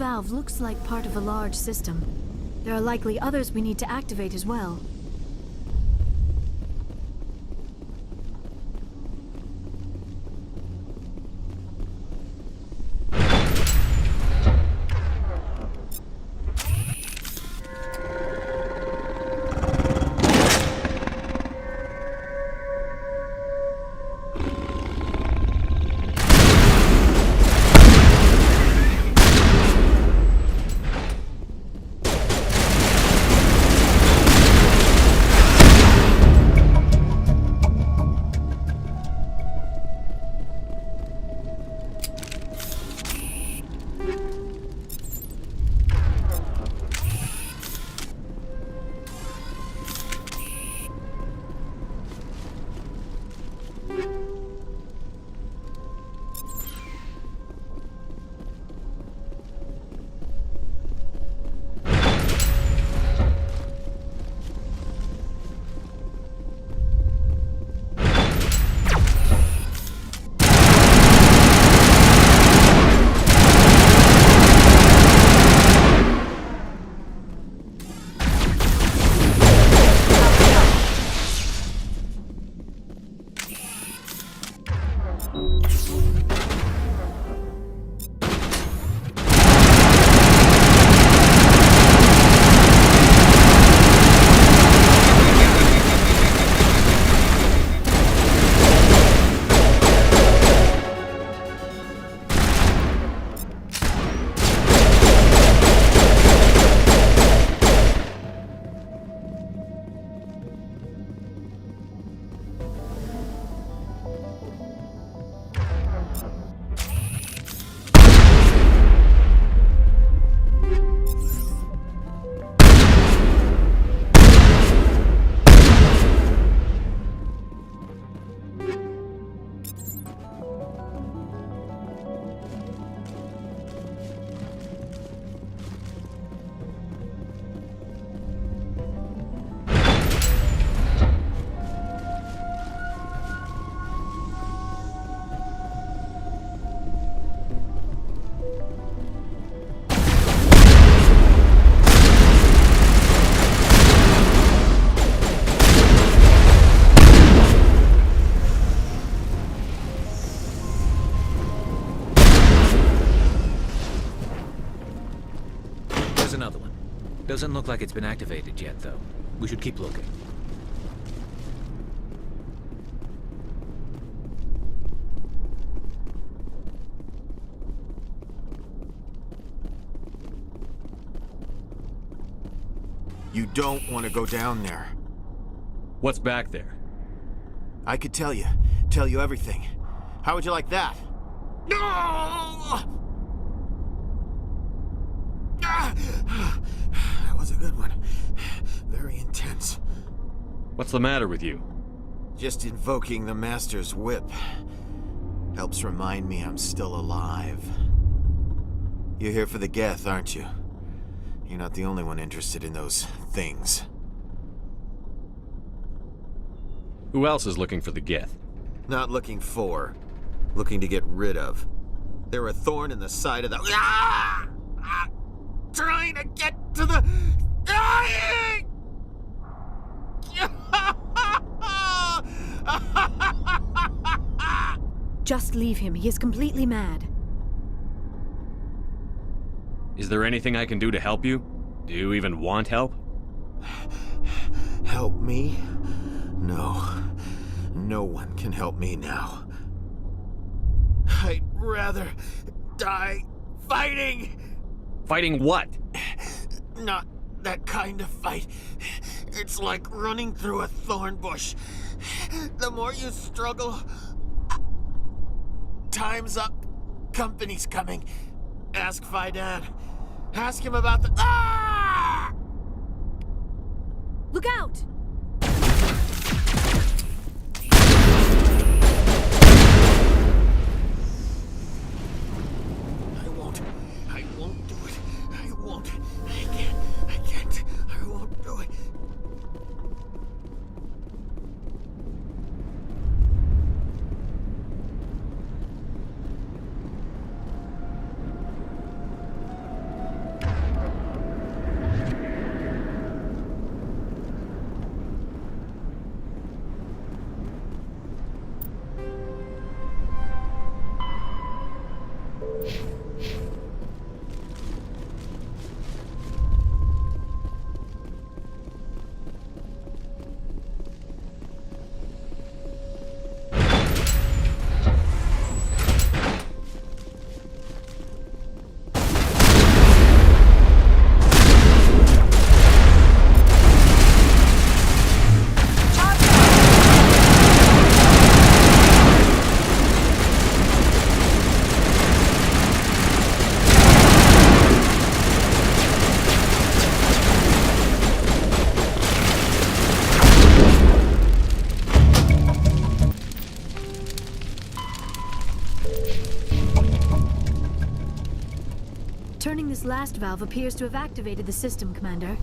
valve looks like part of a large system. There are likely others we need to activate as well. Doesn't look like it's been activated yet, though. We should keep looking. You don't want to go down there. What's back there? I could tell you everything. How would you like that? No! That was a good one. Very intense. What's the matter with you? Just invoking the Master's whip helps remind me I'm still alive. You're here for the Geth, aren't you? You're not the only one interested in those things. Who else is looking for the Geth? Not looking for. Looking to get rid of. They're a thorn in the side of the... Ah! Ah! Trying to get to the... Dying! Just leave him. He is completely mad. Is there anything I can do to help you? Do you even want help? Help me? No. No one can help me now. I'd rather die fighting! Fighting what? Not that kind of fight. It's like running through a thorn bush. The more you struggle... Time's up. Company's coming. Ask Fidan. Ask him about the... Ah! Look out! I won't do it. I won't. I can't. I won't do it. Turning this last valve appears to have activated the system, Commander.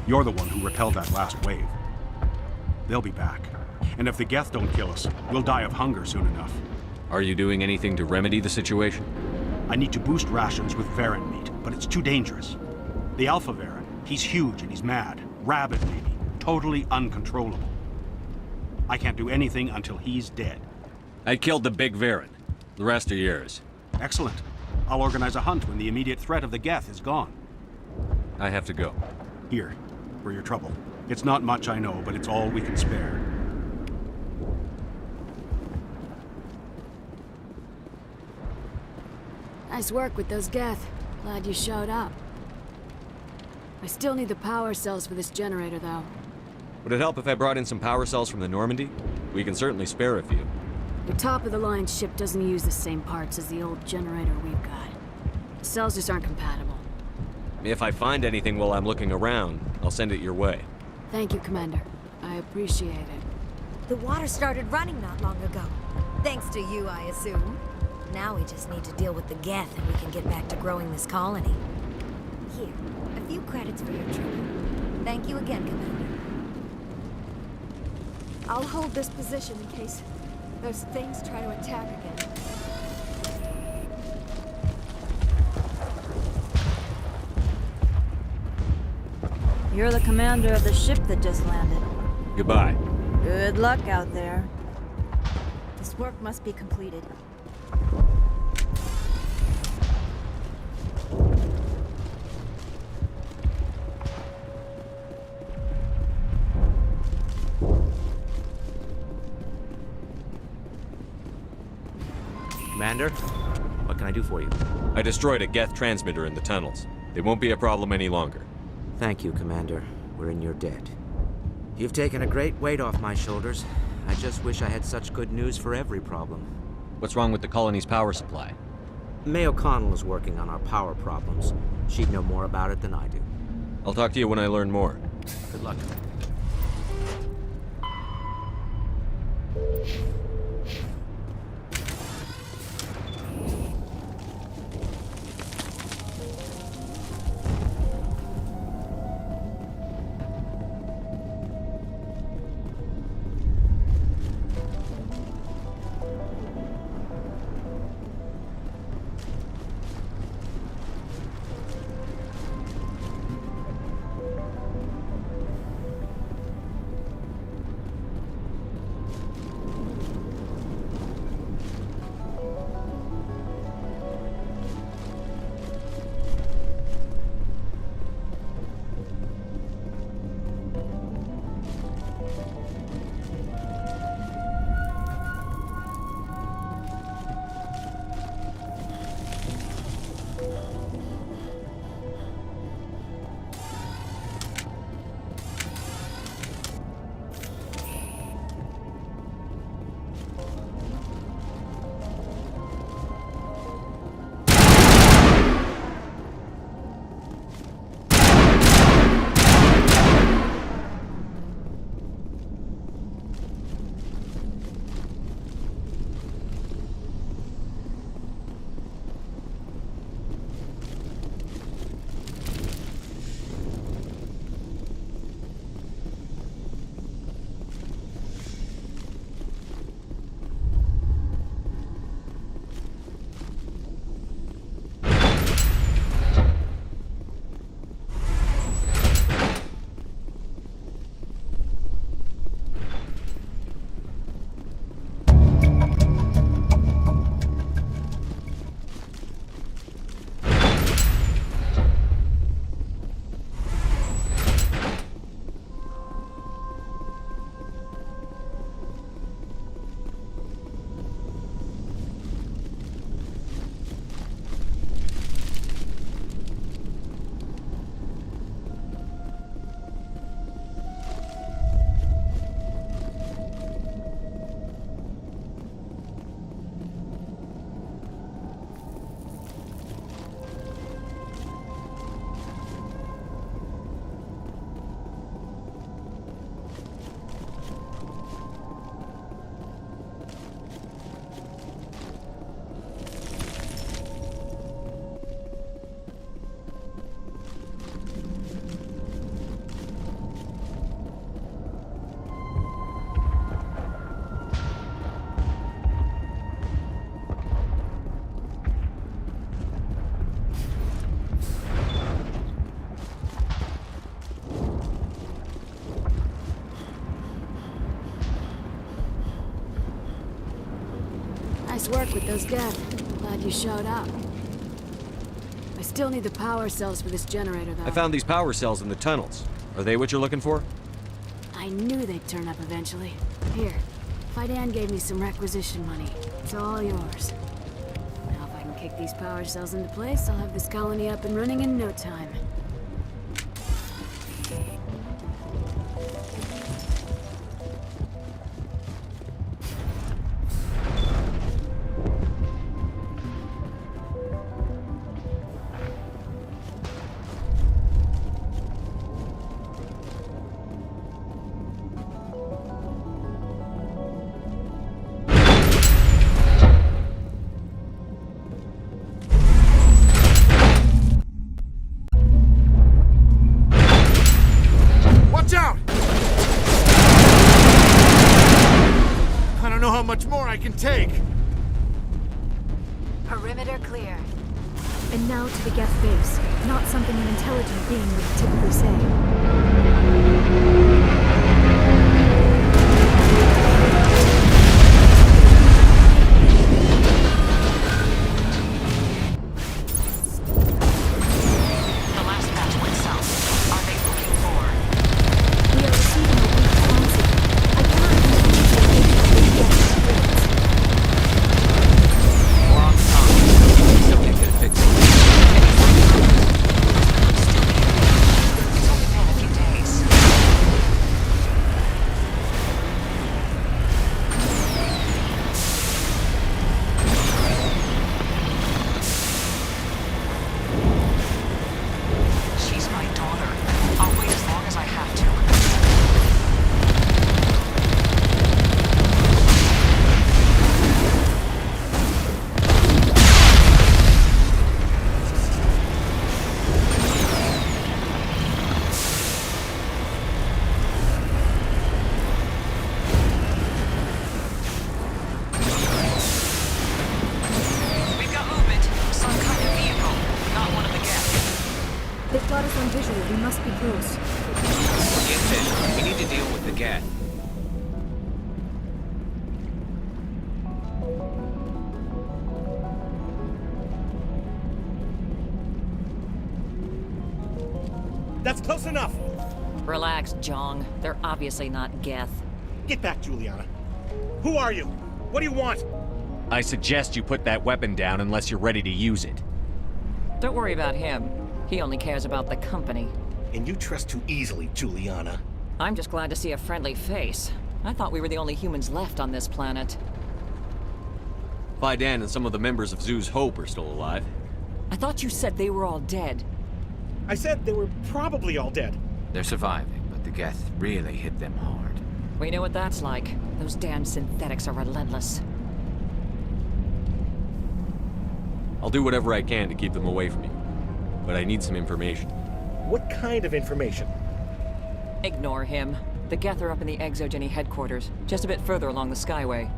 You're the one who repelled that last wave. They'll be back. And if the Geth don't kill us, we'll die of hunger soon enough. Are you doing anything to remedy the situation? I need to boost rations with Varen meat, but it's too dangerous. The Alpha Varen, he's huge and he's mad. Rabid, maybe. Totally uncontrollable. I can't do anything until he's dead. I killed the big Varen. The rest are yours. Excellent. I'll organize a hunt when the immediate threat of the Geth is gone. I have to go. Here, for your trouble. It's not much, I know, but it's all we can spare. Nice work with those Geth. Glad you showed up. I still need the power cells for this generator, though. Would it help if I brought in some power cells from the Normandy? We can certainly spare a few. Your top-of-the-line ship doesn't use the same parts as the old generator we've got. The cells just aren't compatible. If I find anything while I'm looking around, I'll send it your way. Thank you, Commander. I appreciate it. The water started running not long ago. Thanks to you, I assume. Now we just need to deal with the Geth and we can get back to growing this colony. Here, a few credits for your trouble. Thank you again, Commander. I'll hold this position in case those things try to attack again. You're the commander of the ship that just landed. Goodbye. Good luck out there. This work must be completed. Commander, what can I do for you? I destroyed a Geth transmitter in the tunnels. They won't be a problem any longer. Thank you, Commander. We're in your debt. You've taken a great weight off my shoulders. I just wish I had such good news for every problem. What's wrong with the colony's power supply? May O'Connell is working on our power problems. She'd know more about it than I do. I'll talk to you when I learn more. Good luck. Nice work with those Geth. Glad you showed up. I still need the power cells for this generator, though. I found these power cells in the tunnels. Are they what you're looking for? I knew they'd turn up eventually. Here, Fidan gave me some requisition money. It's all yours. Now if I can kick these power cells into place, I'll have this colony up and running in no time. Watch out! I don't know how much more I can take. Perimeter clear. And now to the Geth base. Not something an intelligent being would typically say. The last batch went south. Are they looking for? We are receiving a weak transit. I cannot confirm the location of the Geth. More on the top. Something could fix it. It's only been a few days. She's my daughter. I'll wait as long as I have to. We've got movement. Some kind of vehicle. Not one of the Geth. They've got us on visual. We must be close. Get in. We need to deal with the Geth. That's close enough! Relax, Jong. They're obviously not Geth. Get back, Juliana. Who are you? What do you want? I suggest you put that weapon down unless you're ready to use it. Don't worry about him. He only cares about the company. And you trust too easily, Juliana. I'm just glad to see a friendly face. I thought we were the only humans left on this planet. Fidan and some of the members of Zoo's Hope are still alive. I thought you said they were all dead. I said they were probably all dead. They're surviving, but the Geth really hit them hard. We know what that's like. Those damn synthetics are relentless. I'll do whatever I can to keep them away from you. But I need some information. What kind of information? Ignore him. The Geth are up in the Exogeny headquarters, just a bit further along the Skyway.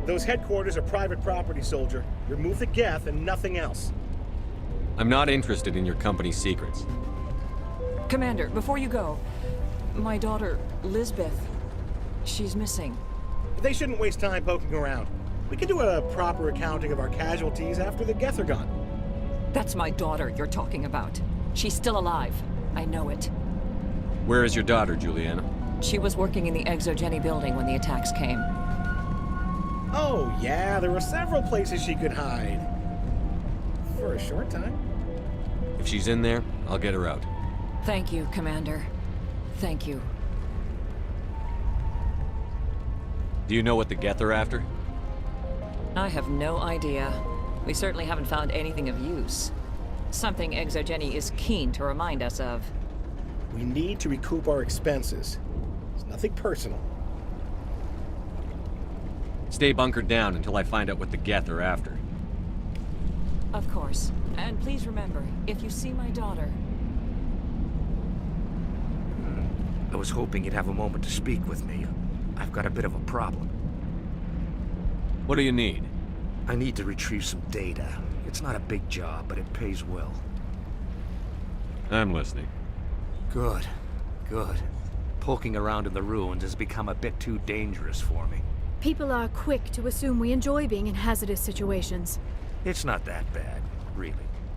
Those headquarters are private property, soldier. Remove the Geth and nothing else. I'm not interested in your company's secrets. Commander, before you go, my daughter, Lisbeth, she's missing. They shouldn't waste time poking around. We can do a proper accounting of our casualties after the Geth are gone. That's my daughter you're talking about. She's still alive. I know it. Where is your daughter, Juliana? She was working in the Exogeny building when the attacks came. Oh, yeah, there were several places she could hide. For a short time. If she's in there, I'll get her out. Thank you, Commander. Thank you. Do you know what the Geth are after? I have no idea. We certainly haven't found anything of use. Something Exogeny is keen to remind us of. We need to recoup our expenses. It's nothing personal. Stay bunkered down until I find out what the Geth are after. Of course. And please remember, if you see my daughter... I was hoping you'd have a moment to speak with me. I've got a bit of a problem. What do you need? I need to retrieve some data. It's not a big job, but it pays well. I'm listening. Good. Good. Poking around in the ruins has become a bit too dangerous for me. People are quick to assume we enjoy being in hazardous situations. It's not that bad, really.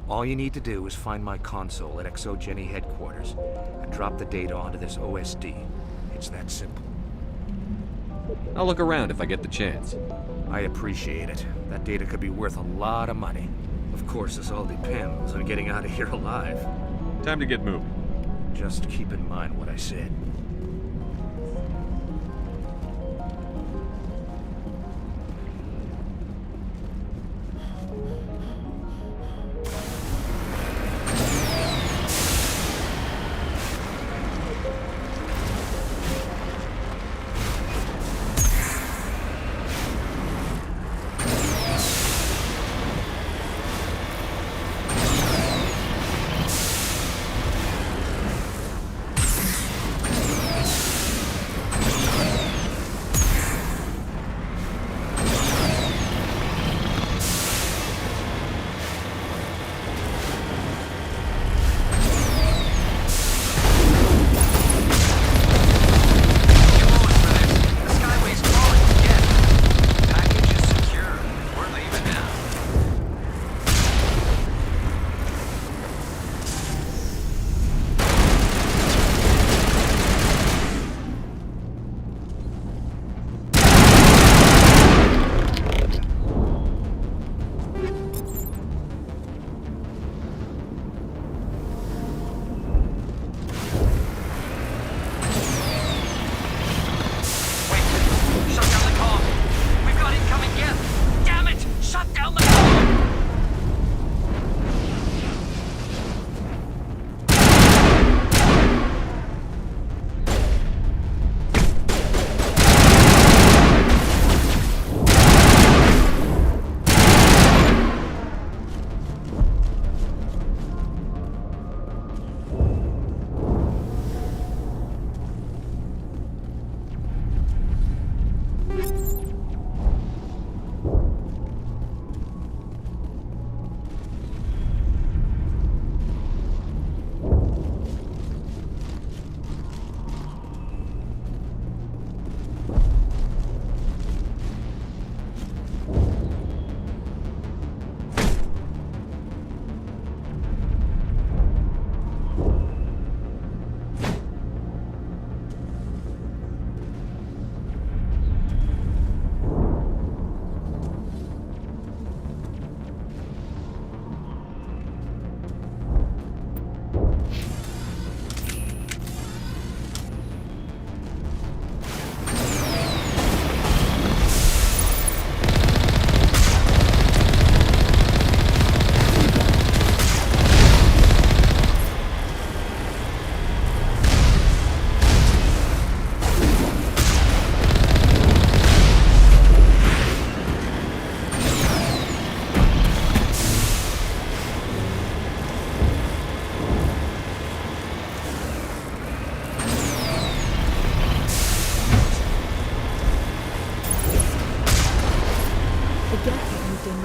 All you need to do is find my console at Exogeny headquarters and drop the data onto this OSD. It's that simple. I'll look around if I get the chance. I appreciate it. That data could be worth a lot of money. Of course, this all depends on getting out of here alive. Time to get moving. Just keep in mind what I said.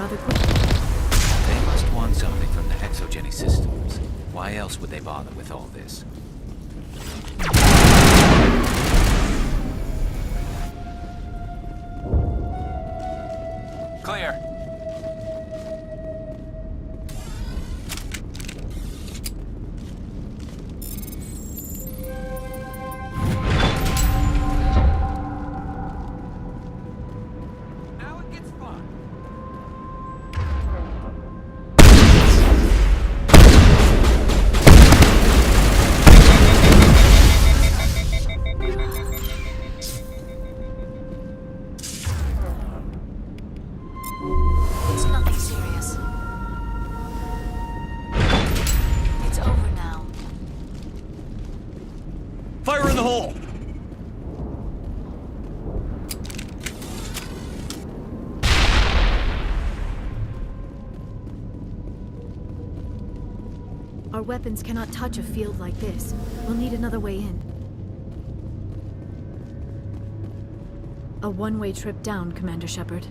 rather quickly. They must want something from the Exogeny systems. Why else would they bother with all this? Clear. It's nothing serious. It's over now. Fire in the hole! Our weapons cannot touch a field like this. We'll need another way in. A one-way trip down, Commander Shepard.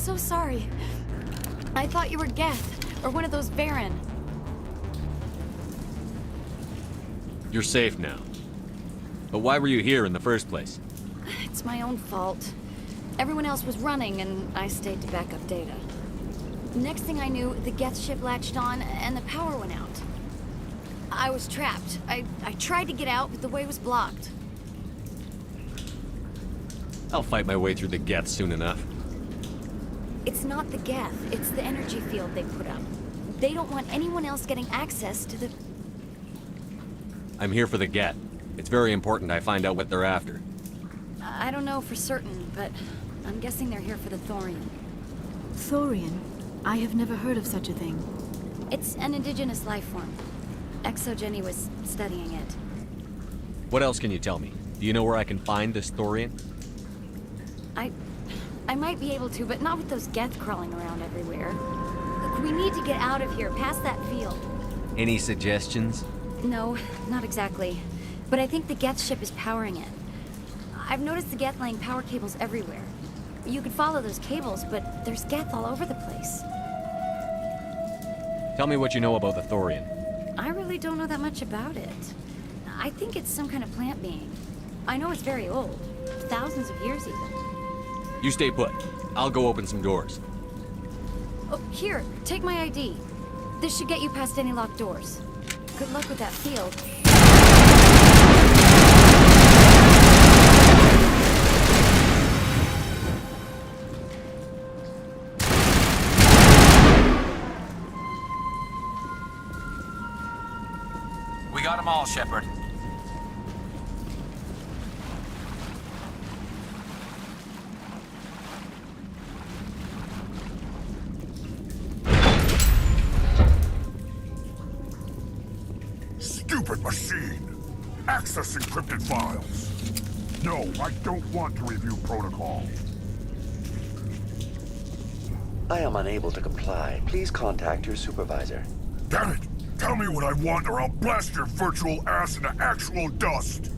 so sorry. I thought you were Geth, or one of those Varen. You're safe now. But why were you here in the first place? It's my own fault. Everyone else was running, and I stayed to back up data. Next thing I knew, the Geth ship latched on, and the power went out. I was trapped. I tried to get out, but the way was blocked. I'll fight my way through the Geth soon enough. It's not the Geth, it's the energy field they put up. They don't want anyone else getting access to the... I'm here for the Geth. It's very important I find out what they're after. I don't know for certain, but I'm guessing they're here for the Thorian. Thorian? I have never heard of such a thing. It's an indigenous life form. ExoGeni was studying it. What else can you tell me? Do you know where I can find this Thorian? I might be able to, but not with those Geth crawling around everywhere. Look, we need to get out of here, past that field. Any suggestions? No, not exactly. But I think the Geth ship is powering it. I've noticed the Geth laying power cables everywhere. You could follow those cables, but there's Geth all over the place. Tell me what you know about the Thorian. I really don't know that much about it. I think it's some kind of plant being. I know it's very old. Thousands of years even. You stay put. I'll go open some doors. Oh, here, take my ID. This should get you past any locked doors. Good luck with that field. We got them all, Shepard. Stupid machine! Access encrypted files. No, I don't want to review protocol. I am unable to comply. Please contact your supervisor. Damn it! Tell me what I want or I'll blast your virtual ass into actual dust!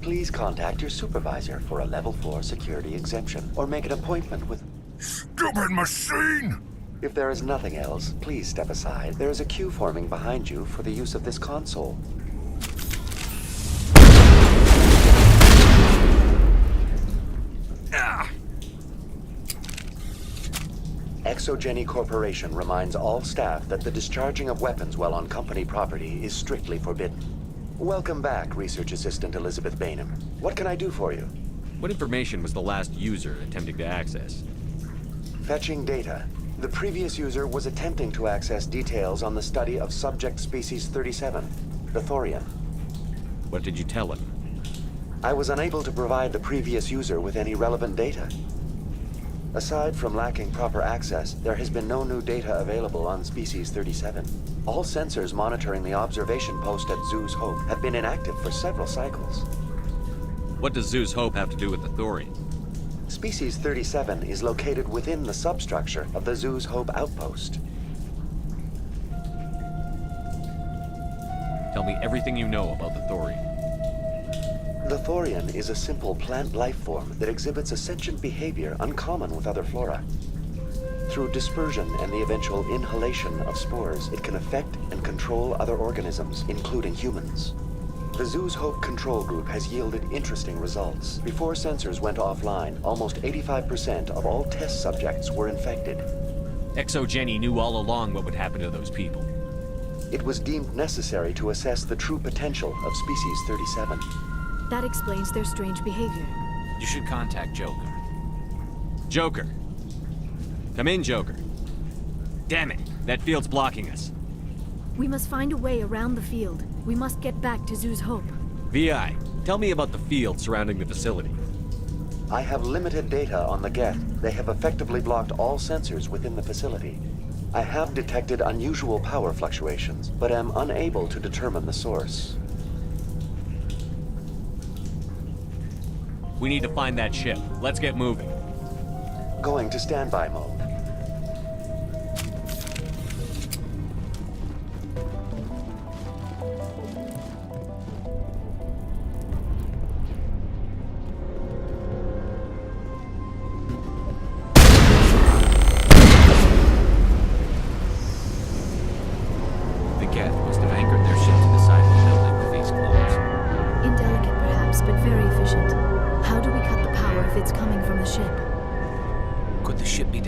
Please contact your supervisor for a level 4 security exemption, or make an appointment with... Stupid machine! If there is nothing else, please step aside. There is a queue forming behind you for the use of this console. ExoGeni Corporation reminds all staff that the discharging of weapons while on company property is strictly forbidden. Welcome back, Research Assistant Elizabeth Bainham. What can I do for you? What information was the last user attempting to access? Fetching data. The previous user was attempting to access details on the study of subject species 37, the Thorian. What did you tell him? I was unable to provide the previous user with any relevant data. Aside from lacking proper access, there has been no new data available on species 37. All sensors monitoring the observation post at Zoo's Hope have been inactive for several cycles. What does Zoo's Hope have to do with the Thorian? Species 37 is located within the substructure of the Zoo's Hope outpost. Tell me everything you know about the Thorian. The Thorian is a simple plant life form that exhibits a sentient behavior uncommon with other flora. Through dispersion and the eventual inhalation of spores, it can affect and control other organisms, including humans. The Zoo's Hope control group has yielded interesting results. Before sensors went offline, almost 85% of all test subjects were infected. ExoGeni knew all along what would happen to those people. It was deemed necessary to assess the true potential of species 37. That explains their strange behavior. You should contact Joker. Joker. Come in, Joker. Damn it, that field's blocking us. We must find a way around the field. We must get back to Zoo's Hope. VI, tell me about the field surrounding the facility. I have limited data on the Geth. They have effectively blocked all sensors within the facility. I have detected unusual power fluctuations, but am unable to determine the source. We need to find that ship. Let's get moving. Going to standby mode.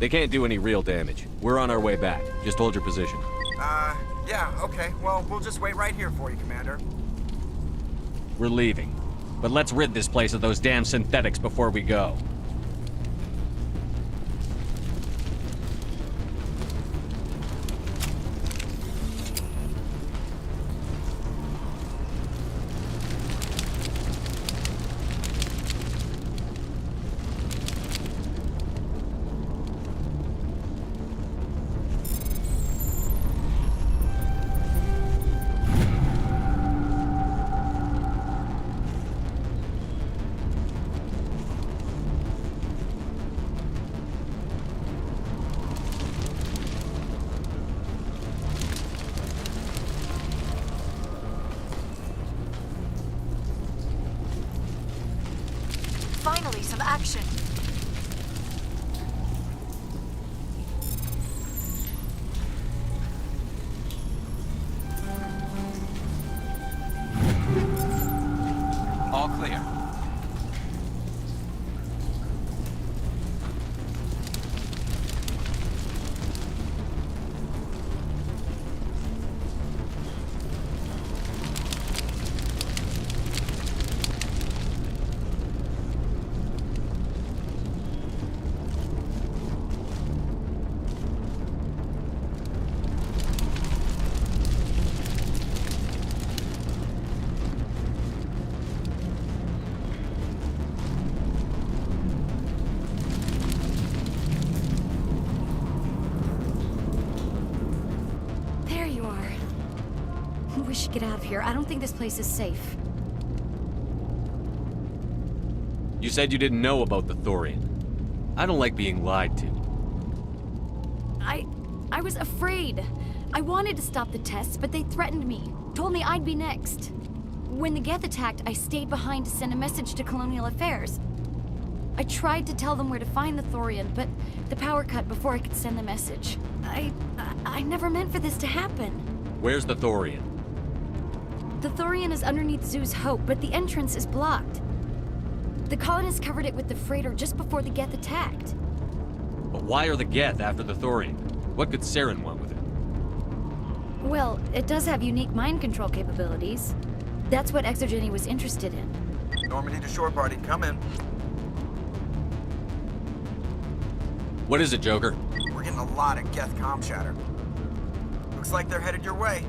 They can't do any real damage. We're on our way back. Just hold your position. Yeah, okay. Well, we'll just wait right here for you, Commander. We're leaving. But let's rid this place of those damn synthetics before we go. Finally, some action. All clear. We should get out of here. I don't think this place is safe. You said you didn't know about the Thorian. I don't like being lied to. I was afraid. I wanted to stop the tests, but they threatened me. Told me I'd be next. When the Geth attacked, I stayed behind to send a message to Colonial Affairs. I tried to tell them where to find the Thorian, but the power cut before I could send the message. I never meant for this to happen. Where's the Thorian? The Thorian is underneath Zoo's Hope, but the entrance is blocked. The colonists covered it with the freighter just before the Geth attacked. But why are the Geth after the Thorian? What could Saren want with it? Well, it does have unique mind control capabilities. That's what Exogeny was interested in. Normandy to shore party, come in. What is it, Joker? We're getting a lot of Geth comm chatter. Looks like they're headed your way.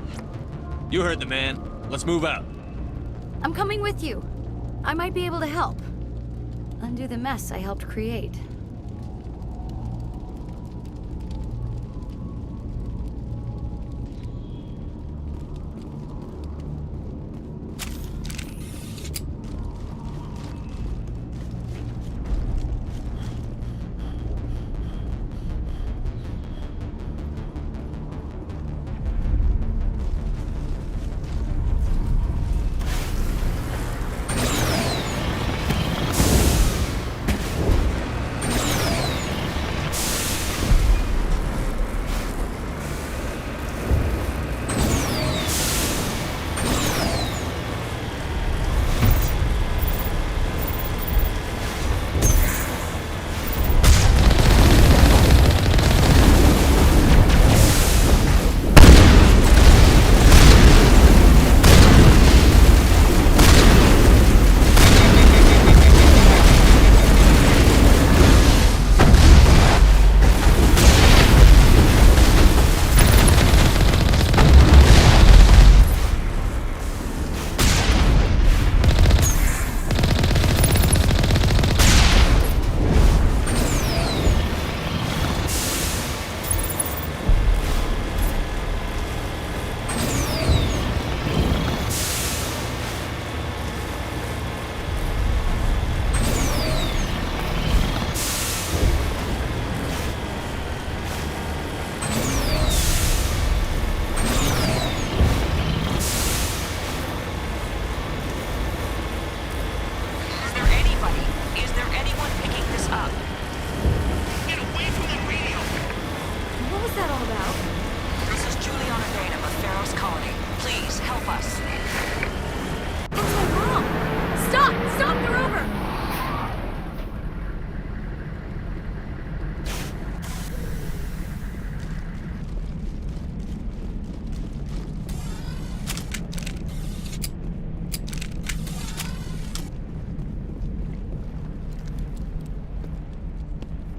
You heard the man. Let's move out. I'm coming with you. I might be able to help. Undo the mess I helped create.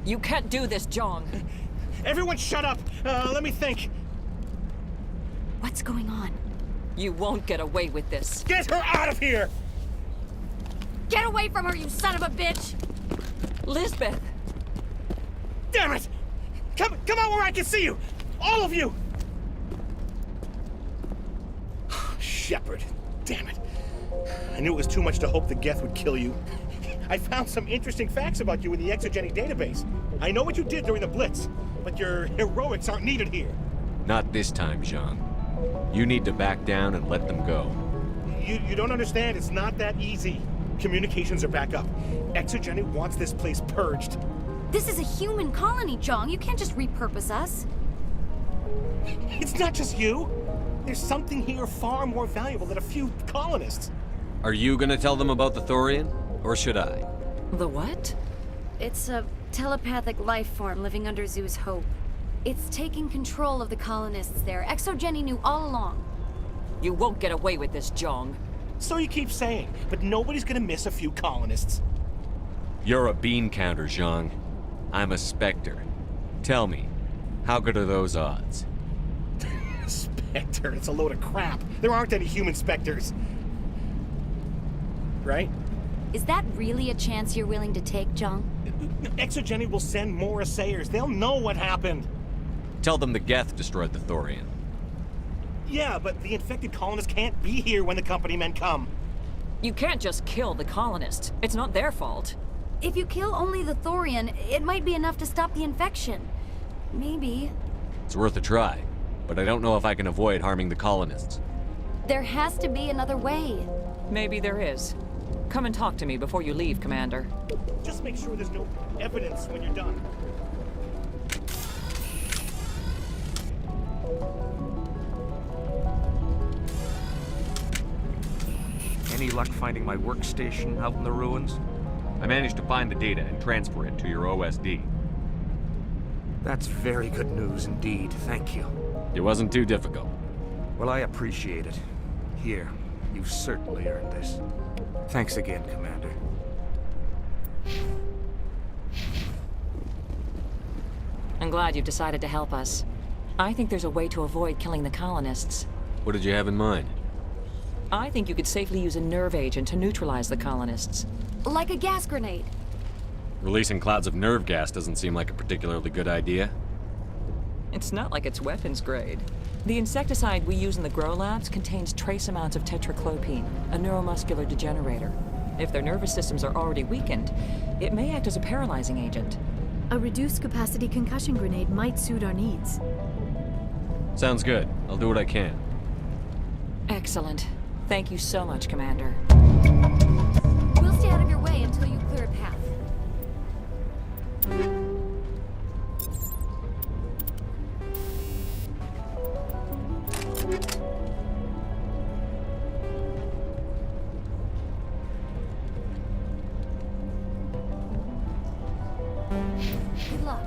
You can't do this, Jong. Everyone shut up! Let me think. What's going on? You won't get away with this. Get her out of here! Get away from her, you son of a bitch! Lisbeth! Damn it! Come out where I can see you! All of you! Shepard, damn it. I knew it was too much to hope the Geth would kill you. I found some interesting facts about you in the exogenic database. I know what you did during the Blitz, but your heroics aren't needed here. Not this time, Jean. You need to back down and let them go. You don't understand. It's not that easy. Communications are back up. Exogenic wants this place purged. This is a human colony, Jong. You can't just repurpose us. It's not just you. There's something here far more valuable than a few colonists. Are you gonna tell them about the Thorian? Or should I? The what? It's a telepathic life form living under Zoo's hope. It's taking control of the colonists there. Exogeny knew all along. You won't get away with this, Jong. So you keep saying, but nobody's gonna miss a few colonists. You're a bean counter, Zhang. I'm a Spectre. Tell me, how good are those odds? Spectre, it's a load of crap. There aren't any human Spectres. Right? Is that really a chance you're willing to take, Jong? Exogeny will send more assayers. They'll know what happened. Tell them the Geth destroyed the Thorian. Yeah, but the infected colonists can't be here when the company men come. You can't just kill the colonists. It's not their fault. If you kill only the Thorian, it might be enough to stop the infection. Maybe. It's worth a try, but I don't know if I can avoid harming the colonists. There has to be another way. Maybe there is. Come and talk to me before you leave, Commander. Just make sure there's no evidence when you're done. Any luck finding my workstation out in the ruins? I managed to find the data and transfer it to your OSD. That's very good news indeed, thank you. It wasn't too difficult. Well, I appreciate it. Here, you've certainly earned this. Thanks again, Commander. I'm glad you've decided to help us. I think there's a way to avoid killing the colonists. What did you have in mind? I think you could safely use a nerve agent to neutralize the colonists. Like a gas grenade. Releasing clouds of nerve gas doesn't seem like a particularly good idea. It's not like it's weapons grade. The insecticide we use in the grow labs contains trace amounts of tetraclopine, a neuromuscular degenerator. If their nervous systems are already weakened, it may act as a paralyzing agent. A reduced capacity concussion grenade might suit our needs. Sounds good. I'll do what I can. Excellent. Thank you so much, Commander. We'll stay out of your way until you clear a path. Good luck.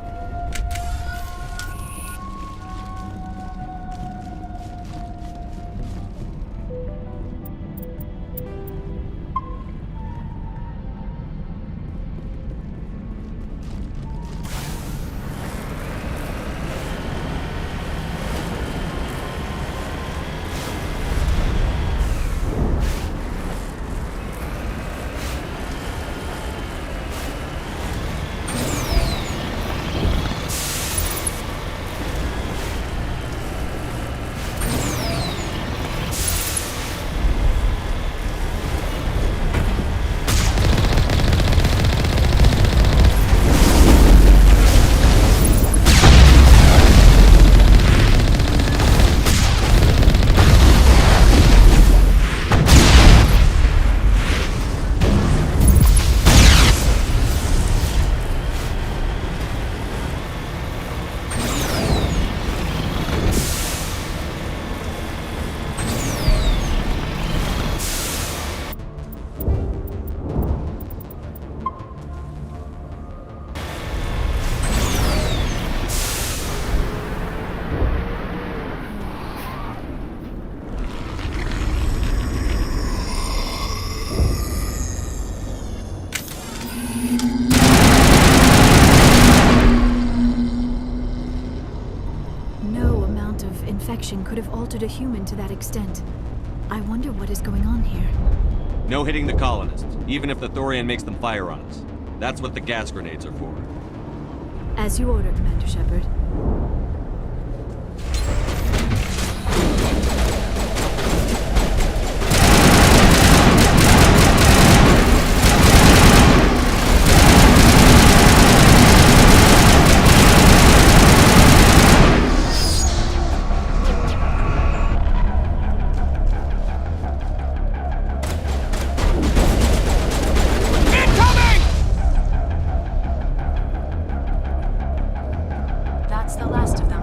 connection could have altered a human to that extent. I wonder what is going on here. No hitting the colonists, even if the Thorian makes them fire on us. That's what the gas grenades are for. As you order, Commander Shepard. That's the last of them.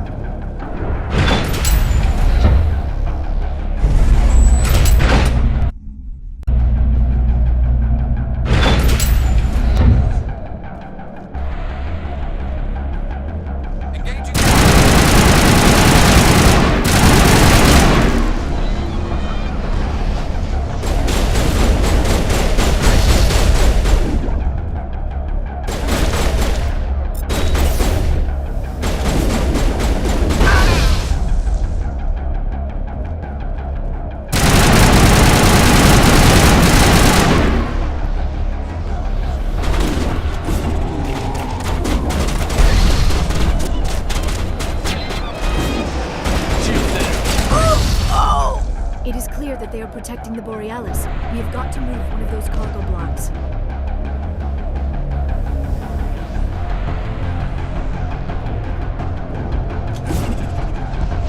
It is clear that they are protecting the Borealis. We have got to move one of those cargo blocks.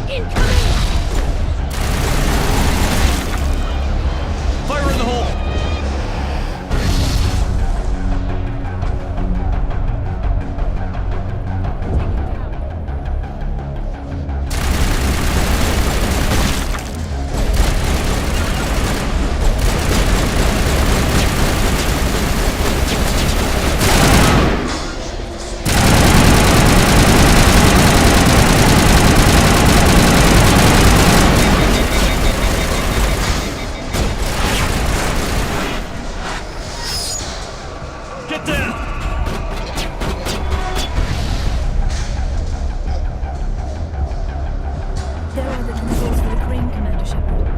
Incoming! Fire in the hole! Get down! There are the controls for the crane, Commander Shepard.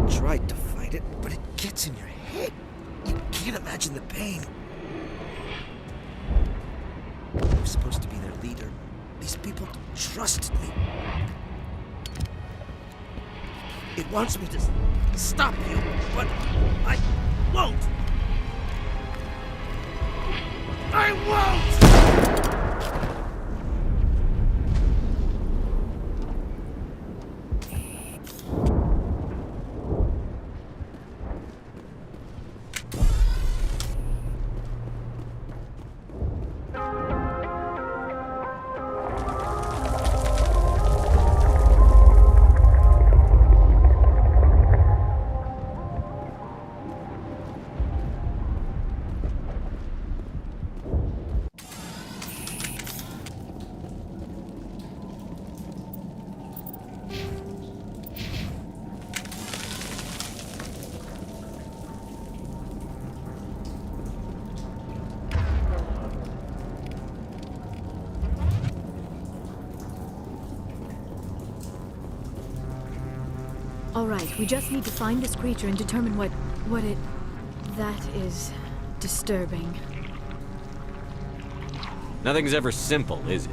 Tried to fight it, but it gets in your head. You can't imagine the pain. I was supposed to be their leader. These people trusted me. It wants me to stop you, but I won't. I won't! All right, we just need to find this creature and determine what it... That is disturbing. Nothing's ever simple, is it?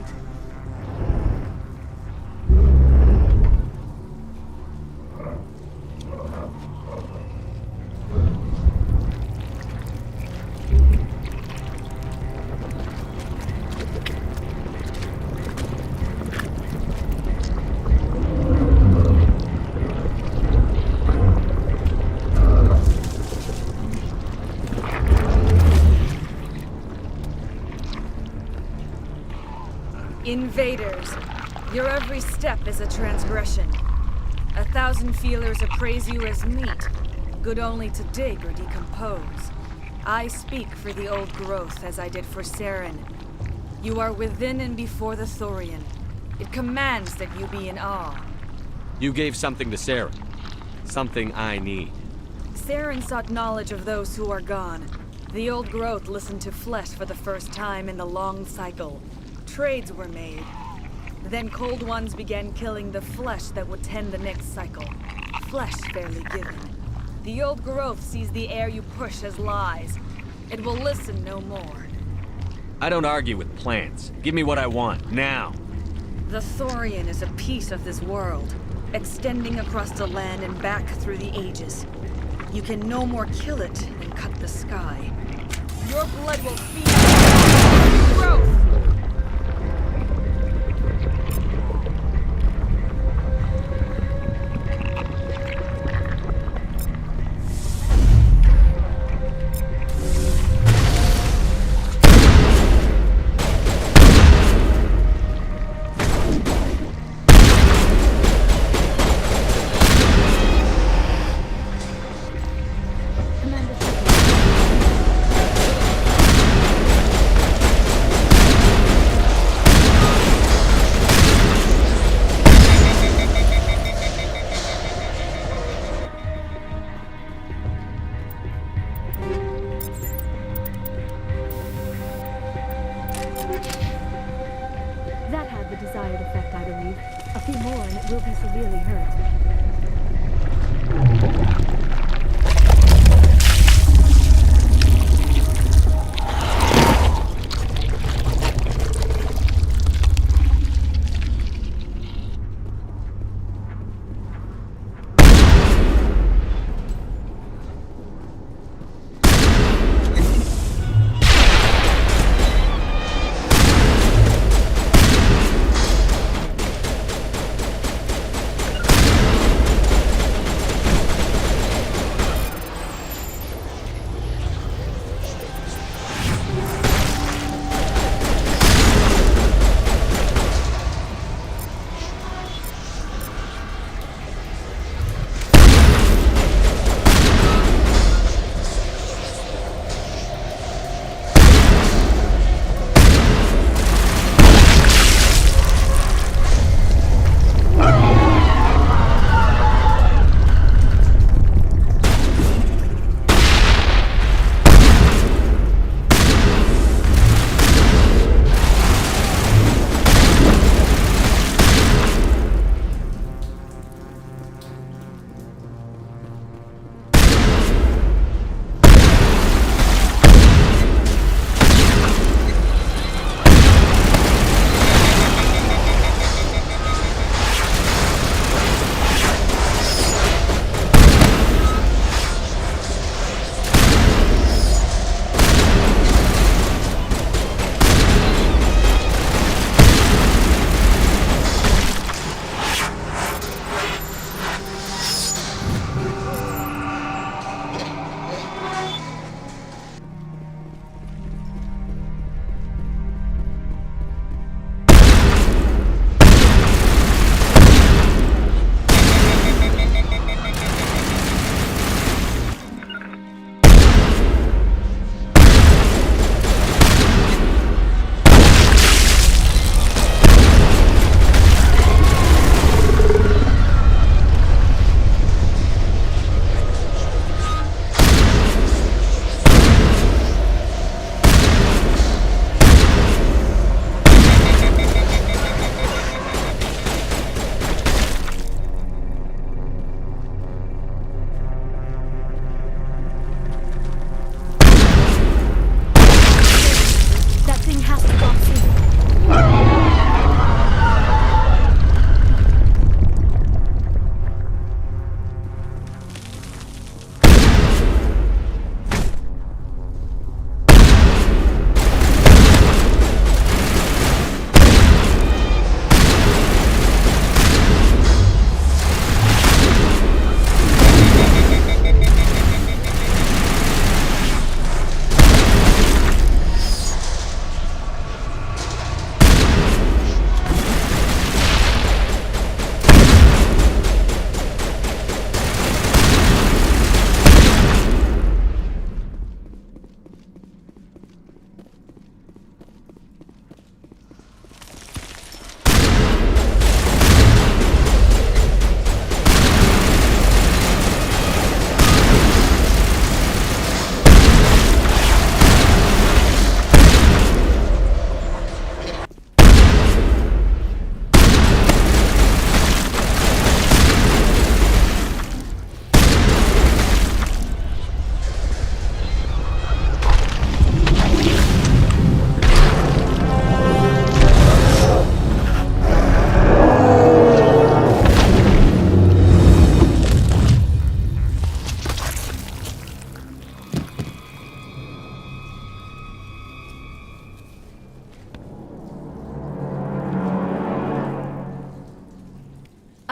Invaders, your every step is a transgression. 1,000 feelers appraise you as meat, good only to dig or decompose. I speak for the old growth as I did for Saren. You are within and before the Thorian. It commands that you be in awe. You gave something to Sarah. Something I need. Saren sought knowledge of those who are gone. The old growth listened to flesh for the first time in the long cycle. Trades were made. Then Cold Ones began killing the flesh that would tend the next cycle. Flesh fairly given. The old growth sees the air you push as lies. It will listen no more. I don't argue with plans. Give me what I want, now. The Thorian is a piece of this world, extending across the land and back through the ages. You can no more kill it than cut the sky. Your blood will feed the growth! That had the desired effect, I believe. A few more and it will be severely hurt.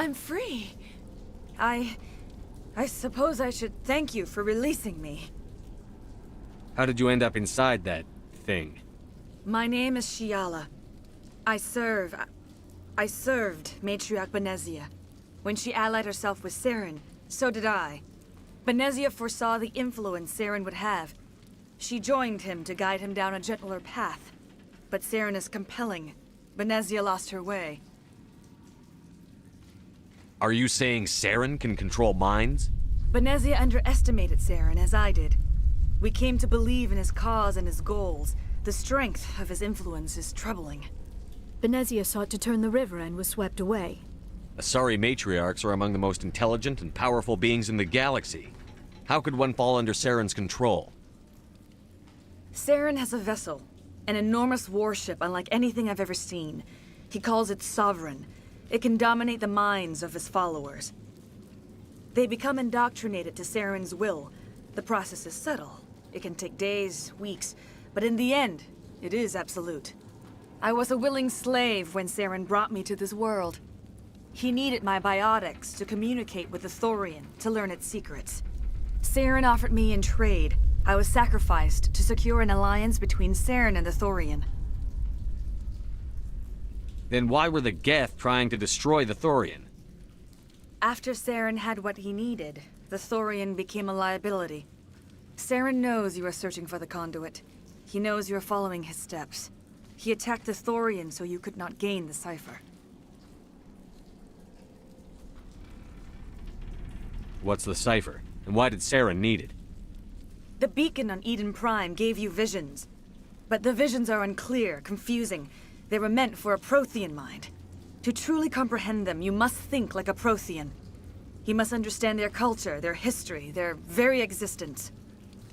I'm free. I suppose I should thank you for releasing me. How did you end up inside that thing? My name is Shiala. I served Matriarch Benezia. When she allied herself with Saren, so did I. Benezia foresaw the influence Saren would have. She joined him to guide him down a gentler path. But Saren is compelling. Benezia lost her way. Are you saying Saren can control minds? Benezia underestimated Saren, as I did. We came to believe in his cause and his goals. The strength of his influence is troubling. Benezia sought to turn the river and was swept away. Asari matriarchs are among the most intelligent and powerful beings in the galaxy. How could one fall under Saren's control? Saren has a vessel, an enormous warship unlike anything I've ever seen. He calls it Sovereign. It can dominate the minds of his followers. They become indoctrinated to Saren's will. The process is subtle. It can take days, weeks, but in the end, it is absolute. I was a willing slave when Saren brought me to this world. He needed my biotics to communicate with the Thorian, to learn its secrets. Saren offered me in trade. I was sacrificed to secure an alliance between Saren and the Thorian. Then why were the Geth trying to destroy the Thorian? After Saren had what he needed, the Thorian became a liability. Saren knows you are searching for the conduit. He knows you are following his steps. He attacked the Thorian so you could not gain the cipher. What's the cipher? And why did Saren need it? The beacon on Eden Prime gave you visions. But the visions are unclear, confusing. They were meant for a Prothean mind. To truly comprehend them, you must think like a Prothean. You must understand their culture, their history, their very existence.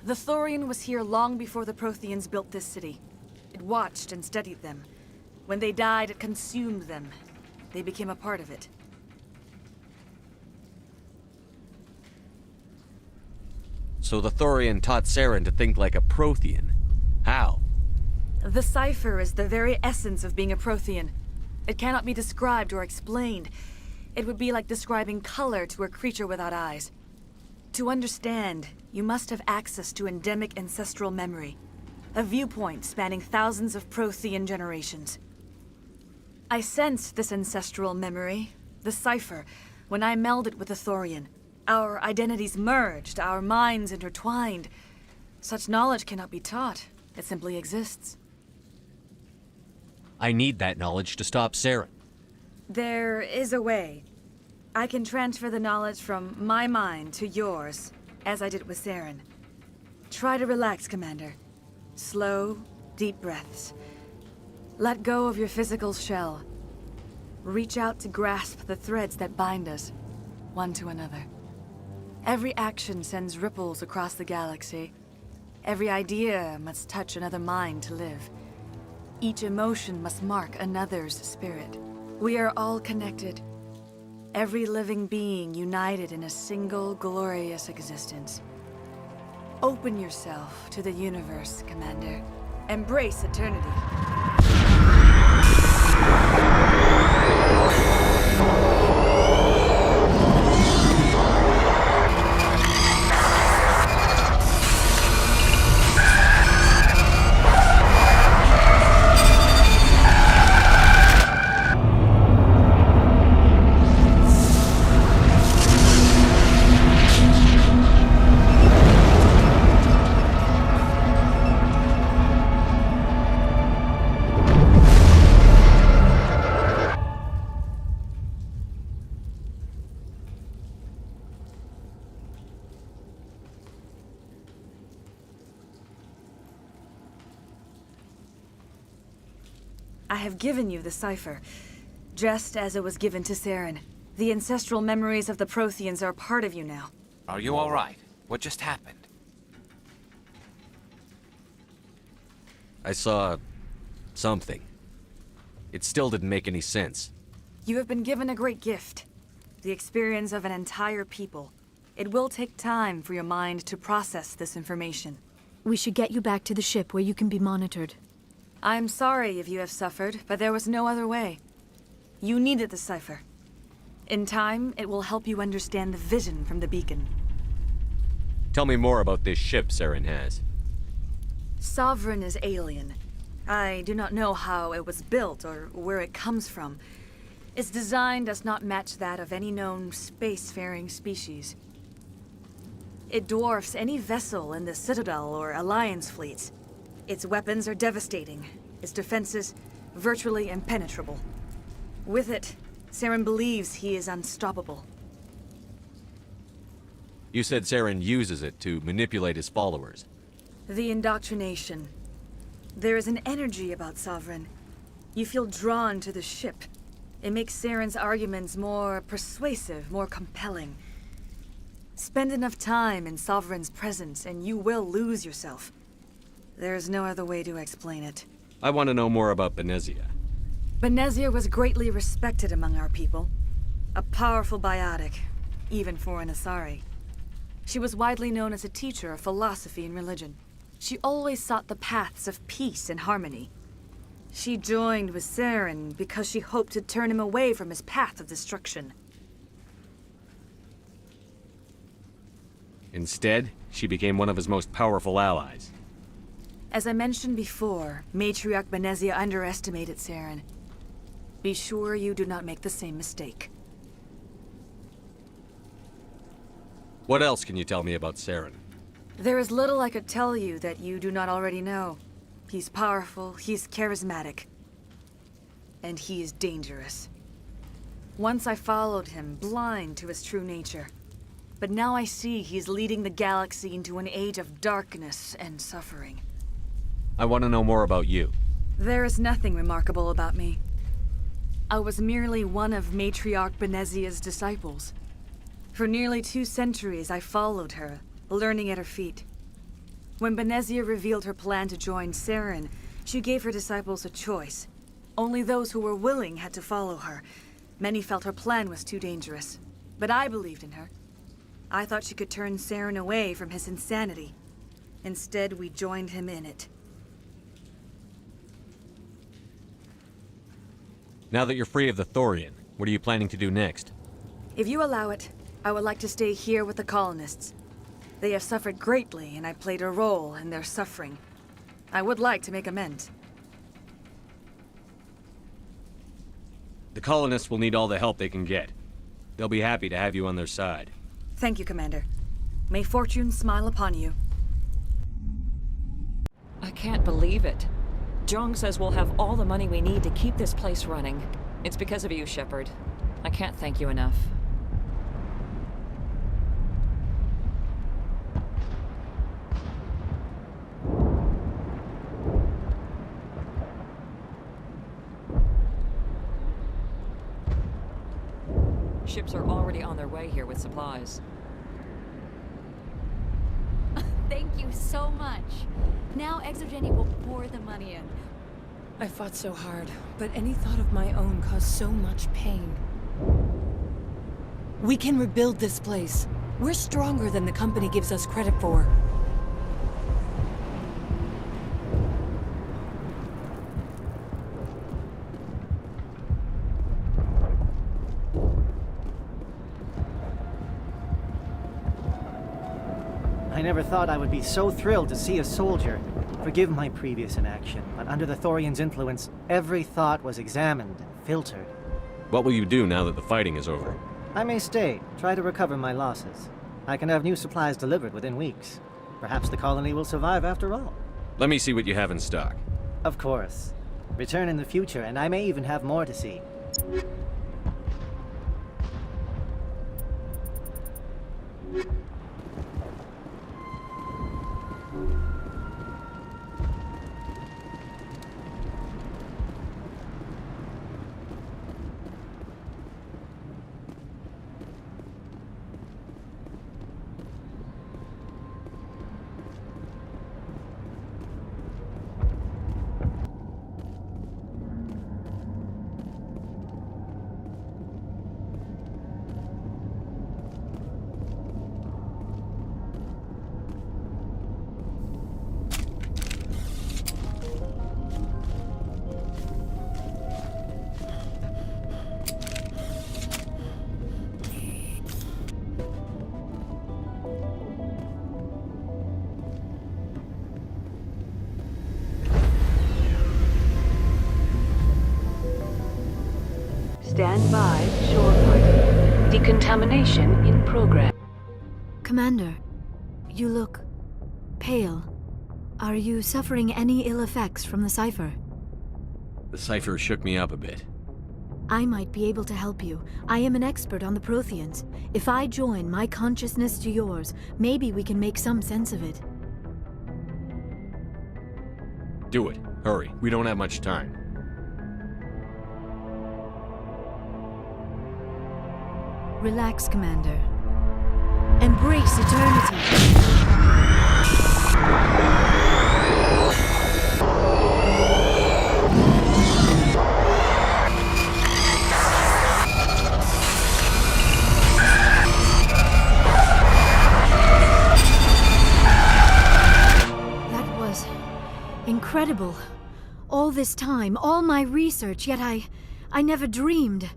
The Thorian was here long before the Protheans built this city. It watched and studied them. When they died, it consumed them. They became a part of it. So the Thorian taught Saren to think like a Prothean. How? The cipher is the very essence of being a Prothean. It cannot be described or explained. It would be like describing color to a creature without eyes. To understand, you must have access to endemic ancestral memory. A viewpoint spanning thousands of Prothean generations. I sensed this ancestral memory, the cipher, when I melded with the Thorian. Our identities merged, our minds intertwined. Such knowledge cannot be taught. It simply exists. I need that knowledge to stop Saren. There is a way. I can transfer the knowledge from my mind to yours, as I did with Saren. Try to relax, Commander. Slow, deep breaths. Let go of your physical shell. Reach out to grasp the threads that bind us, one to another. Every action sends ripples across the galaxy. Every idea must touch another mind to live. Each emotion must mark another's spirit. We are all connected. Every living being united in a single glorious existence. Open yourself to the universe, Commander. Embrace eternity. I have given you the cipher, just as it was given to Saren. The ancestral memories of the Protheans are part of you now. Are you all right? What just happened? I saw... something. It still didn't make any sense. You have been given a great gift. The experience of an entire people. It will take time for your mind to process this information. We should get you back to the ship where you can be monitored. I am sorry if you have suffered, but there was no other way. You needed the cipher. In time, it will help you understand the vision from the beacon. Tell me more about this ship Saren has. Sovereign is alien. I do not know how it was built or where it comes from. Its design does not match that of any known spacefaring species. It dwarfs any vessel in the Citadel or Alliance fleets. Its weapons are devastating, its defenses virtually impenetrable. With it, Saren believes he is unstoppable. You said Saren uses it to manipulate his followers. The indoctrination. There is an energy about Sovereign. You feel drawn to the ship. It makes Saren's arguments more persuasive, more compelling. Spend enough time in Sovereign's presence and you will lose yourself. There is no other way to explain it. I want to know more about Benezia. Benezia was greatly respected among our people. A powerful biotic, even for an Asari. She was widely known as a teacher of philosophy and religion. She always sought the paths of peace and harmony. She joined with Saren because she hoped to turn him away from his path of destruction. Instead, she became one of his most powerful allies. As I mentioned before, Matriarch Benezia underestimated Saren. Be sure you do not make the same mistake. What else can you tell me about Saren? There is little I could tell you that you do not already know. He's powerful, he's charismatic, and he is dangerous. Once I followed him, blind to his true nature. But now I see he's leading the galaxy into an age of darkness and suffering. I want to know more about you. There is nothing remarkable about me. I was merely one of Matriarch Benezia's disciples. For nearly 2 centuries, I followed her, learning at her feet. When Benezia revealed her plan to join Saren, she gave her disciples a choice. Only those who were willing had to follow her. Many felt her plan was too dangerous, but I believed in her. I thought she could turn Saren away from his insanity. Instead, we joined him in it. Now that you're free of the Thorian, what are you planning to do next? If you allow it, I would like to stay here with the colonists. They have suffered greatly, and I played a role in their suffering. I would like to make amends. The colonists will need all the help they can get. They'll be happy to have you on their side. Thank you, Commander. May fortune smile upon you. I can't believe it. Jong says we'll have all the money we need to keep this place running. It's because of you, Shepard. I can't thank you enough. Ships are already on their way here with supplies. Thank you so much. Now Exogeny will pour the money in. I fought so hard, but any thought of my own caused so much pain. We can rebuild this place. We're stronger than the company gives us credit for. I never thought I would be so thrilled to see a soldier. Forgive my previous inaction, but under the Thorian's influence, every thought was examined and filtered. What will you do now that the fighting is over? I may stay, try to recover my losses. I can have new supplies delivered within weeks. Perhaps the colony will survive after all. Let me see what you have in stock. Of course. Return in the future, and I may even have more to see. Stand by, shore party. Decontamination in progress. Commander, you look pale. Are you suffering any ill effects from the cipher? The cipher shook me up a bit. I might be able to help you. I am an expert on the Protheans. If I join my consciousness to yours, maybe we can make some sense of it. Do it. Hurry. We don't have much time. Relax, Commander. Embrace eternity. That was incredible. All this time, all my research, yet I never dreamed.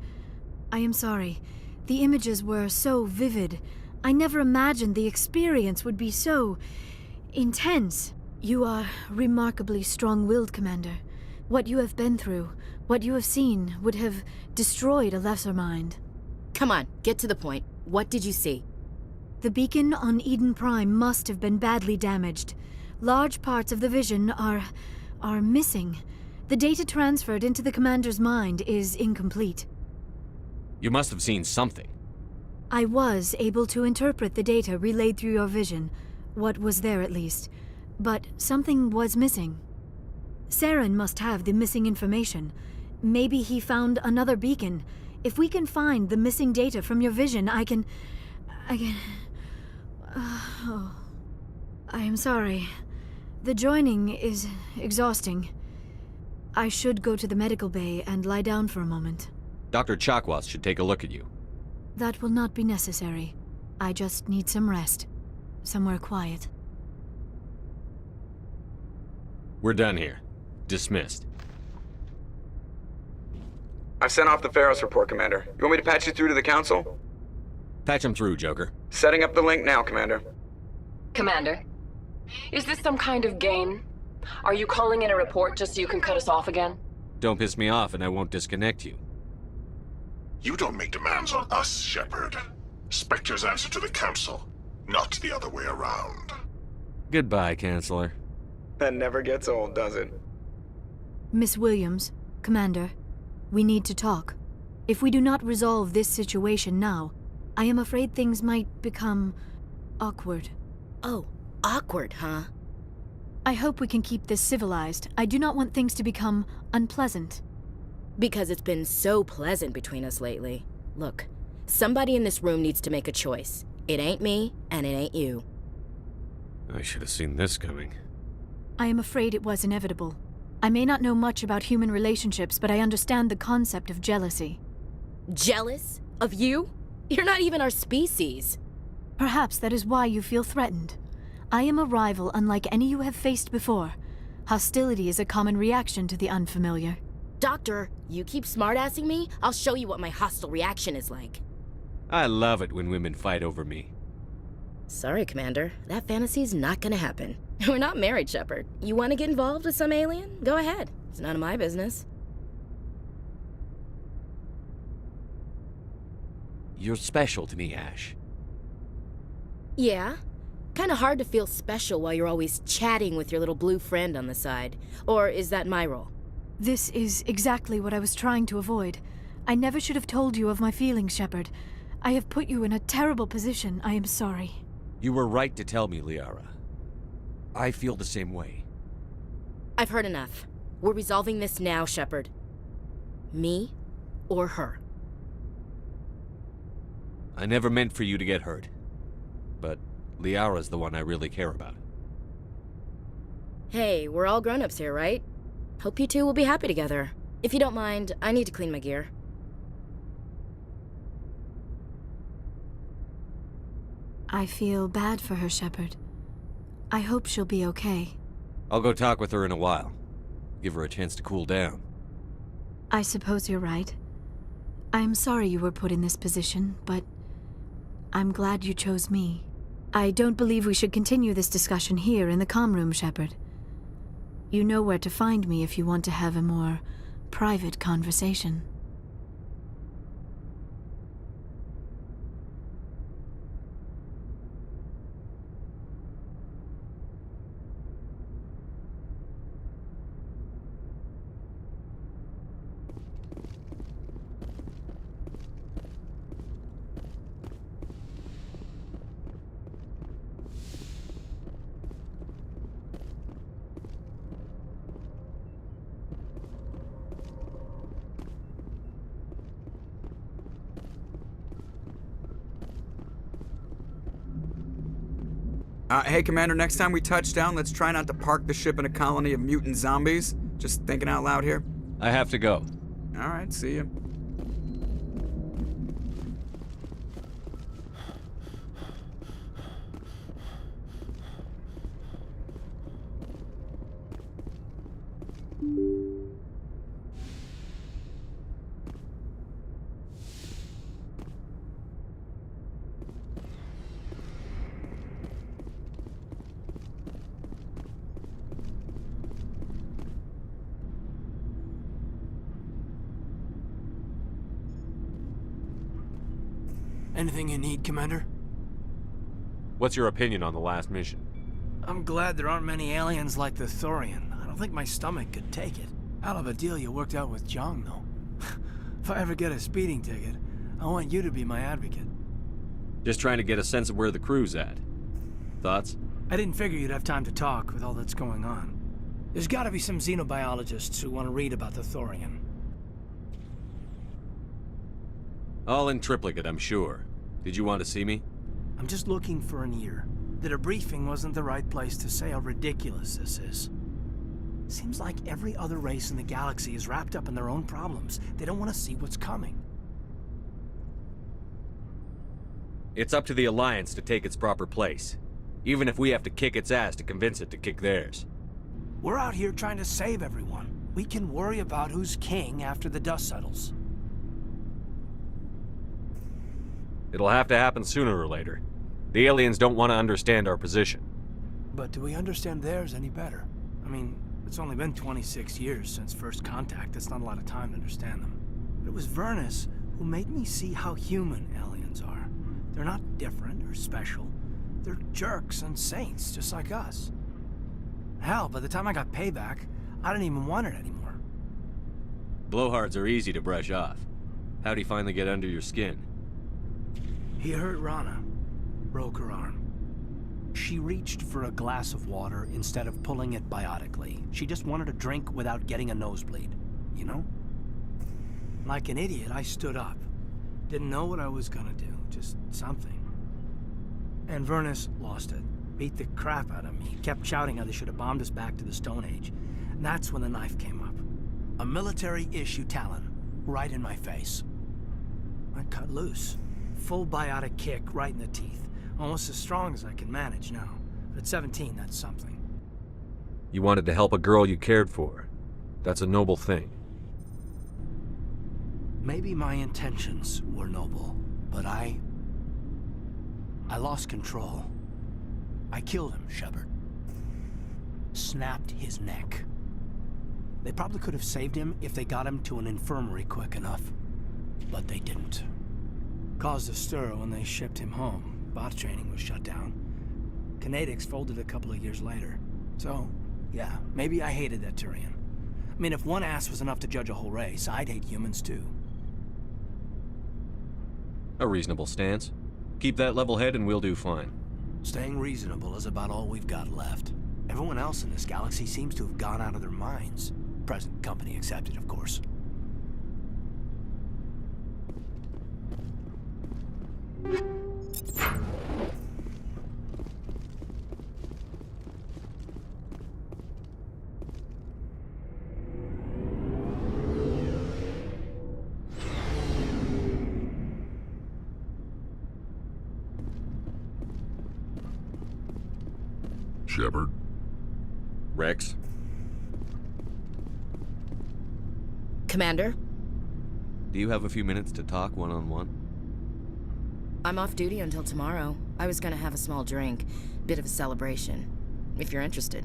I am sorry. The images were so vivid. I never imagined the experience would be so intense. You are remarkably strong-willed, Commander. What you have been through, what you have seen, would have destroyed a lesser mind. Come on, get to the point. What did you see? The beacon on Eden Prime must have been badly damaged. Large parts of the vision are missing. The data transferred into the Commander's mind is incomplete. You must have seen something. I was able to interpret the data relayed through your vision, what was there at least, but something was missing. Saren must have the missing information. Maybe he found another beacon. If we can find the missing data from your vision, I can... I am sorry. The joining is exhausting. I should go to the medical bay and lie down for a moment. Dr. Chakwas should take a look at you. That will not be necessary. I just need some rest. Somewhere quiet. We're done here. Dismissed. I've sent off the Pharos report, Commander. You want me to patch you through to the Council? Patch him through, Joker. Setting up the link now, Commander. Commander, is this some kind of game? Are you calling in a report just so you can cut us off again? Don't piss me off and I won't disconnect you. You don't make demands on us, Shepard. Spectres answer to the Council, not the other way around. Goodbye, Chancellor. That never gets old, does it? Miss Williams, Commander, we need to talk. If we do not resolve this situation now, I am afraid things might become awkward. Oh, awkward, huh? I hope we can keep this civilized. I do not want things to become unpleasant. Because it's been so pleasant between us lately. Look, somebody in this room needs to make a choice. It ain't me, and it ain't you. I should have seen this coming. I am afraid it was inevitable. I may not know much about human relationships, but I understand the concept of jealousy. Jealous? Of you? You're not even our species. Perhaps that is why you feel threatened. I am a rival unlike any you have faced before. Hostility is a common reaction to the unfamiliar. Doctor, you keep smartassing me, I'll show you what my hostile reaction is like. I love it when women fight over me. Sorry, Commander. That fantasy's not gonna happen. We're not married, Shepard. You want to get involved with some alien? Go ahead. It's none of my business. You're special to me, Ash. Yeah? Kinda hard to feel special while you're always chatting with your little blue friend on the side. Or is that my role? This is exactly what I was trying to avoid. I never should have told you of my feelings, Shepard. I have put you in a terrible position. I am sorry. You were right to tell me, Liara. I feel the same way. I've heard enough. We're resolving this now, Shepard. Me or her. I never meant for you to get hurt. But Liara's the one I really care about. Hey, we're all grown-ups here, right? Hope you two will be happy together. If you don't mind, I need to clean my gear. I feel bad for her, Shepard. I hope she'll be okay. I'll go talk with her in a while. Give her a chance to cool down. I suppose you're right. I'm sorry you were put in this position, but I'm glad you chose me. I don't believe we should continue this discussion here in the comm room, Shepard. You know where to find me if you want to have a more private conversation. Hey, Commander, next time we touch down, let's try not to park the ship in a colony of mutant zombies. Just thinking out loud here. I have to go. All right, see ya. Anything you need, Commander? What's your opinion on the last mission? I'm glad there aren't many aliens like the Thorian. I don't think my stomach could take it. Hell of a deal you worked out with Jong, though. If I ever get a speeding ticket, I want you to be my advocate. Just trying to get a sense of where the crew's at. Thoughts? I didn't figure you'd have time to talk with all that's going on. There's gotta be some xenobiologists who want to read about the Thorian. All in triplicate, I'm sure. Did you want to see me? I'm just looking for an ear. The debriefing wasn't the right place to say how ridiculous this is. Seems like every other race in the galaxy is wrapped up in their own problems. They don't want to see what's coming. It's up to the Alliance to take its proper place. Even if we have to kick its ass to convince it to kick theirs. We're out here trying to save everyone. We can worry about who's king after the dust settles. It'll have to happen sooner or later. The aliens don't want to understand our position. But do we understand theirs any better? I mean, it's only been 26 years since first contact. That's not a lot of time to understand them. But it was Vernus who made me see how human aliens are. They're not different or special. They're jerks and saints, just like us. Hell, by the time I got payback, I didn't even want it anymore. Blowhards are easy to brush off. How'd he finally get under your skin? He hurt Rana. Broke her arm. She reached for a glass of water instead of pulling it biotically. She just wanted a drink without getting a nosebleed, you know? Like an idiot, I stood up. Didn't know what I was gonna do, just something. And Vernus lost it. Beat the crap out of me. Kept shouting how they should have bombed us back to the Stone Age. And that's when the knife came up. A military-issue talon, right in my face. I cut loose. Full biotic kick right in the teeth. Almost as strong as I can manage now. But at 17, that's something. You wanted to help a girl you cared for. That's a noble thing. Maybe my intentions were noble, but I lost control. I killed him, Shepard. Snapped his neck. They probably could have saved him if they got him to an infirmary quick enough. But they didn't. Caused a stir when they shipped him home. Bot training was shut down. Kinetics folded a couple of years later. So, yeah, maybe I hated that Turian. I mean, if one ass was enough to judge a whole race, I'd hate humans too. A reasonable stance. Keep that level head and we'll do fine. Staying reasonable is about all we've got left. Everyone else in this galaxy seems to have gone out of their minds. Present company accepted, of course. Shepard? Rex? Commander? Do you have a few minutes to talk one-on-one? I'm off duty until tomorrow. I was gonna have a small drink. Bit of a celebration. If you're interested.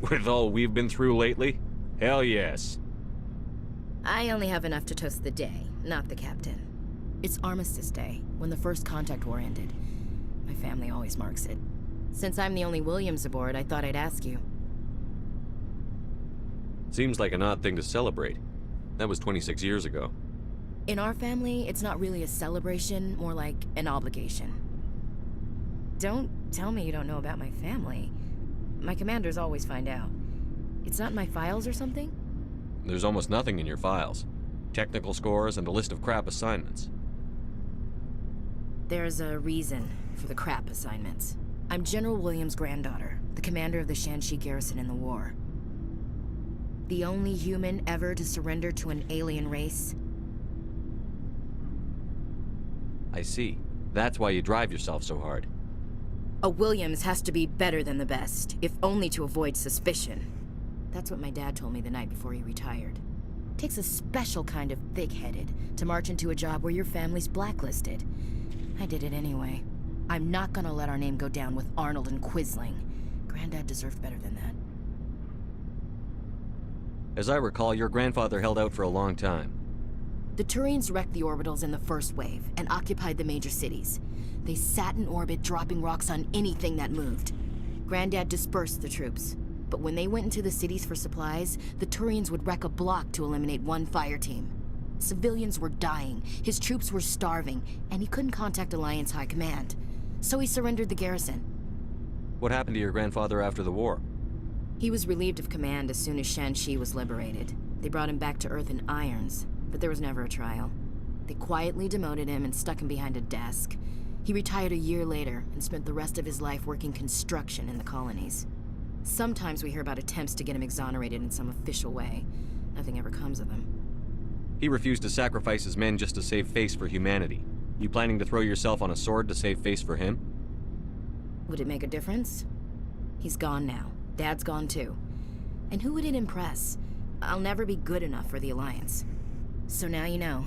With all we've been through lately? Hell yes. I only have enough to toast the day, not the captain. It's Armistice Day, when the first contact war ended. My family always marks it. Since I'm the only Williams aboard, I thought I'd ask you. Seems like an odd thing to celebrate. That was 26 years ago. In our family, it's not really a celebration, more like an obligation. Don't tell me you don't know about my family. My commanders always find out. It's not in my files or something? There's almost nothing in your files. Technical scores and a list of crap assignments. There's a reason for the crap assignments. I'm General Williams' granddaughter, the commander of the Shanxi garrison in the war. The only human ever to surrender to an alien race. I see. That's why you drive yourself so hard. A Williams has to be better than the best, if only to avoid suspicion. That's what my dad told me the night before he retired. Takes a special kind of thick-headed to march into a job where your family's blacklisted. I did it anyway. I'm not gonna let our name go down with Arnold and Quisling. Granddad deserved better than that. As I recall, your grandfather held out for a long time. The Turians wrecked the orbitals in the first wave and occupied the major cities. They sat in orbit, dropping rocks on anything that moved. Granddad dispersed the troops. But when they went into the cities for supplies, the Turians would wreck a block to eliminate one fire team. Civilians were dying, his troops were starving, and he couldn't contact Alliance High Command. So he surrendered the garrison. What happened to your grandfather after the war? He was relieved of command as soon as Shanxi was liberated. They brought him back to Earth in irons, but there was never a trial. They quietly demoted him and stuck him behind a desk. He retired a year later and spent the rest of his life working construction in the colonies. Sometimes we hear about attempts to get him exonerated in some official way. Nothing ever comes of them. He refused to sacrifice his men just to save face for humanity. You planning to throw yourself on a sword to save face for him? Would it make a difference? He's gone now. Dad's gone too. And who would it impress? I'll never be good enough for the Alliance. So now you know.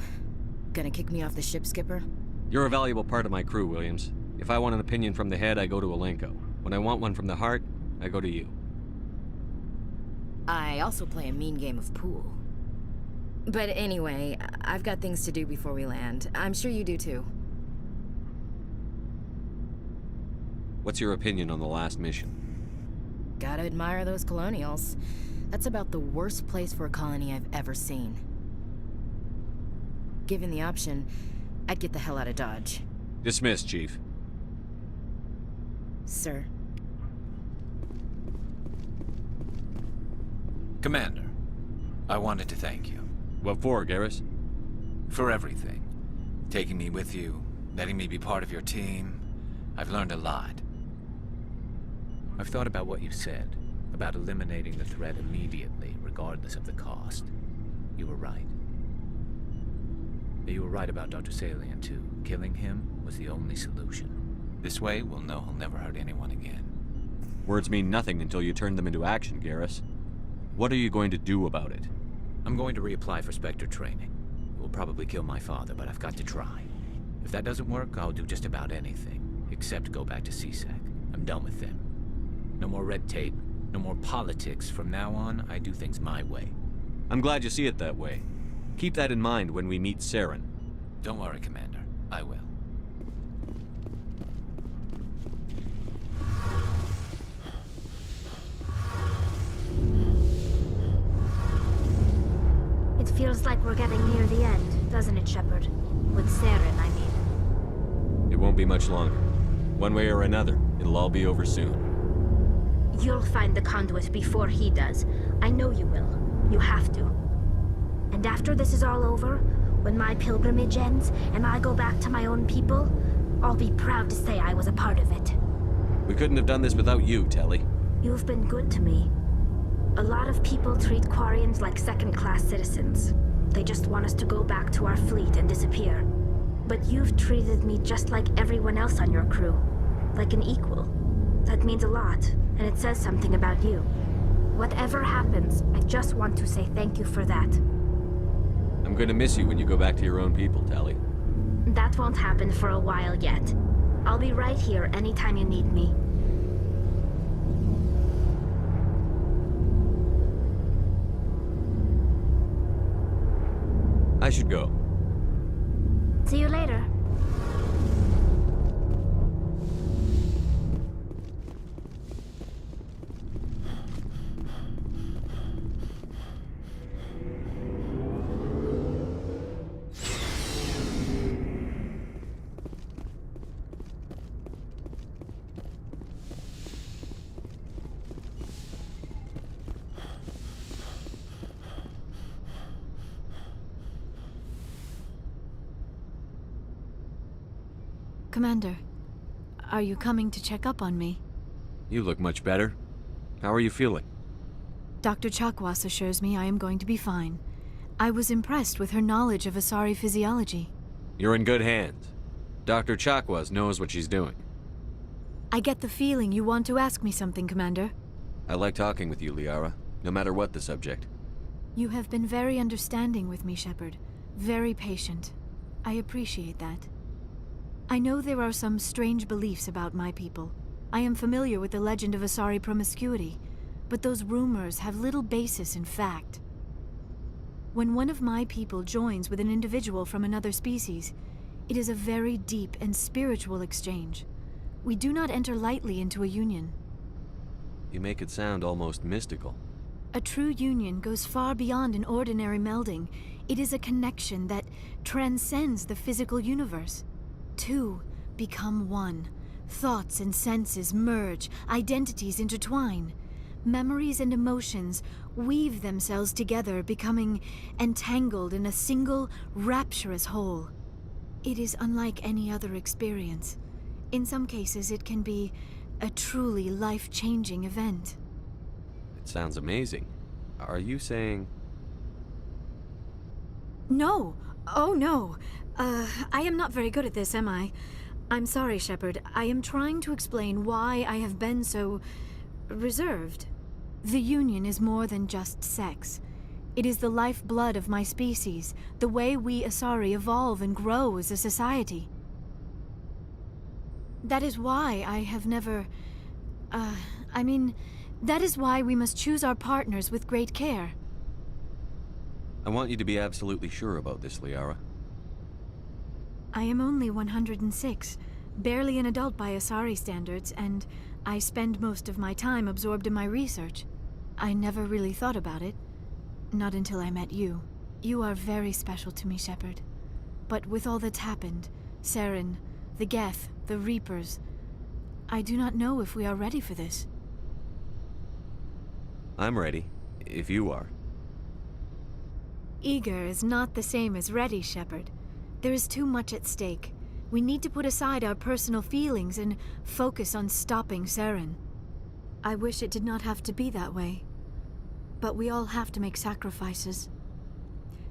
Gonna kick me off the ship, Skipper? You're a valuable part of my crew, Williams. If I want an opinion from the head, I go to Alenko. When I want one from the heart, I go to you. I also play a mean game of pool. But anyway, I've got things to do before we land. I'm sure you do too. What's your opinion on the last mission? Gotta admire those colonials. That's about the worst place for a colony I've ever seen. Given the option, I'd get the hell out of Dodge. Dismissed, Chief. Sir. Commander, I wanted to thank you. What for, Garrus? For everything. Taking me with you, letting me be part of your team. I've learned a lot. I've thought about what you said, about eliminating the threat immediately, regardless of the cost. You were right. You were right about Dr. Salian, too. Killing him was the only solution. This way, we'll know he'll never hurt anyone again. Words mean nothing until you turn them into action, Garrus. What are you going to do about it? I'm going to reapply for Spectre training. It will probably kill my father, but I've got to try. If that doesn't work, I'll do just about anything, except go back to CSEC. I'm done with them. No more red tape, no more politics. From now on, I do things my way. I'm glad you see it that way. Keep that in mind when we meet Saren. Don't worry, Commander. I will. It feels like we're getting near the end, doesn't it, Shepard? With Saren, I mean. It won't be much longer. One way or another, it'll all be over soon. You'll find the conduit before he does. I know you will. You have to. And after this is all over, when my pilgrimage ends and I go back to my own people, I'll be proud to say I was a part of it. We couldn't have done this without you, Telly. You've been good to me. A lot of people treat Quarians like second-class citizens. They just want us to go back to our fleet and disappear. But you've treated me just like everyone else on your crew. Like an equal. That means a lot, and it says something about you. Whatever happens, I just want to say thank you for that. I'm gonna miss you when you go back to your own people, Telly. That won't happen for a while yet. I'll be right here anytime you need me. I should go. See you later. Commander, are you coming to check up on me? You look much better. How are you feeling? Dr. Chakwas assures me I am going to be fine. I was impressed with her knowledge of Asari physiology. You're in good hands. Dr. Chakwas knows what she's doing. I get the feeling you want to ask me something, Commander. I like talking with you, Liara, no matter what the subject. You have been very understanding with me, Shepard. Very patient. I appreciate that. I know there are some strange beliefs about my people. I am familiar with the legend of Asari promiscuity, but those rumors have little basis in fact. When one of my people joins with an individual from another species, it is a very deep and spiritual exchange. We do not enter lightly into a union. You make it sound almost mystical. A true union goes far beyond an ordinary melding. It is a connection that transcends the physical universe. Two become one. Thoughts and senses merge, identities intertwine. Memories and emotions weave themselves together, becoming entangled in a single, rapturous whole. It is unlike any other experience. In some cases, it can be a truly life-changing event. It sounds amazing. Are you saying... No! Oh, no! I am not very good at this, am I? I'm sorry, Shepard. I am trying to explain why I have been so... reserved. The Union is more than just sex. It is the lifeblood of my species, the way we Asari evolve and grow as a society. That is why I have never... that is why we must choose our partners with great care. I want you to be absolutely sure about this, Liara. I am only 106, barely an adult by Asari standards, and I spend most of my time absorbed in my research. I never really thought about it. Not until I met you. You are very special to me, Shepard. But with all that's happened, Saren, the Geth, the Reapers, I do not know if we are ready for this. I'm ready, if you are. Eager is not the same as ready, Shepard. There is too much at stake. We need to put aside our personal feelings and focus on stopping Saren. I wish it did not have to be that way. But we all have to make sacrifices.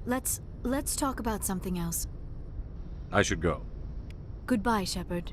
Let's talk about something else. I should go. Goodbye, Shepard.